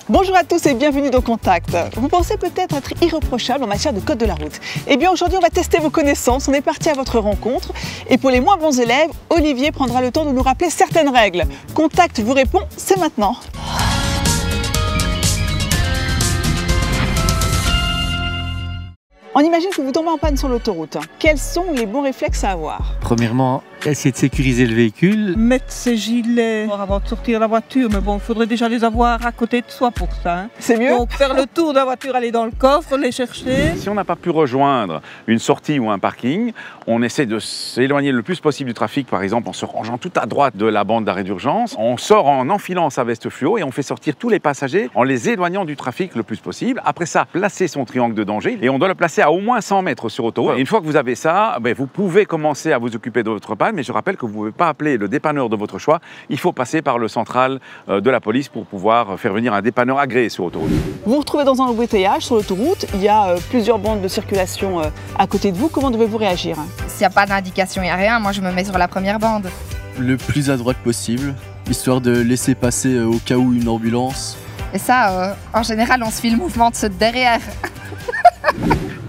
Bonjour à tous et bienvenue dans Contact. Vous pensez peut-être être irréprochable en matière de code de la route. Eh bien aujourd'hui on va tester vos connaissances, on est parti à votre rencontre et pour les moins bons élèves, Olivier prendra le temps de nous rappeler certaines règles. Contact vous répond, c'est maintenant. On imagine que vous tombez en panne sur l'autoroute. Quels sont les bons réflexes à avoir? Premièrement, essayer de sécuriser le véhicule. Mettre ses gilets avant de sortir de la voiture, mais bon, il faudrait déjà les avoir à côté de soi pour ça. Hein. C'est mieux. Donc faire le tour de la voiture, aller dans le coffre, les chercher. Si on n'a pas pu rejoindre une sortie ou un parking, on essaie de s'éloigner le plus possible du trafic, par exemple en se rangeant tout à droite de la bande d'arrêt d'urgence. On sort en enfilant sa veste fluo et on fait sortir tous les passagers en les éloignant du trafic le plus possible. Après ça, placer son triangle de danger et on doit le placer à au moins 100 mètres sur autoroute. Et une fois que vous avez ça, vous pouvez commencer à vous occuper de votre panne, mais je rappelle que vous ne pouvez pas appeler le dépanneur de votre choix. Il faut passer par le central de la police pour pouvoir faire venir un dépanneur agréé sur autoroute. Vous vous retrouvez dans un embouteillage sur l'autoroute, il y a plusieurs bandes de circulation à côté de vous. Comment devez-vous réagir? S'il n'y a pas d'indication, il n'y a rien, moi je me mets sur la première bande. Le plus à droite possible, histoire de laisser passer au cas où une ambulance. Et ça, en général, on se fait le mouvement de ceux de derrière.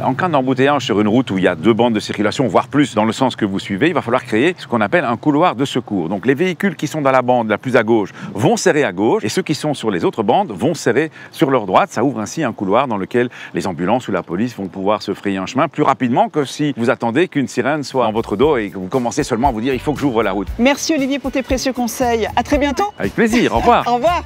En cas d'embouteillage sur une route où il y a deux bandes de circulation, voire plus dans le sens que vous suivez, il va falloir créer ce qu'on appelle un couloir de secours. Donc les véhicules qui sont dans la bande la plus à gauche vont serrer à gauche et ceux qui sont sur les autres bandes vont serrer sur leur droite. Ça ouvre ainsi un couloir dans lequel les ambulances ou la police vont pouvoir se frayer un chemin plus rapidement que si vous attendez qu'une sirène soit dans votre dos et que vous commencez seulement à vous dire il faut que j'ouvre la route. Merci Olivier pour tes précieux conseils. À très bientôt. Avec plaisir, au revoir. Au revoir.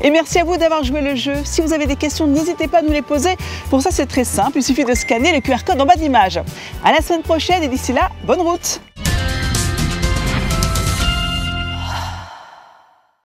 Et merci à vous d'avoir joué le jeu. Si vous avez des questions, n'hésitez pas à nous les poser. Pour ça, c'est très simple. Il suffit de scanner le QR code en bas de l'image. À la semaine prochaine et d'ici là, bonne route.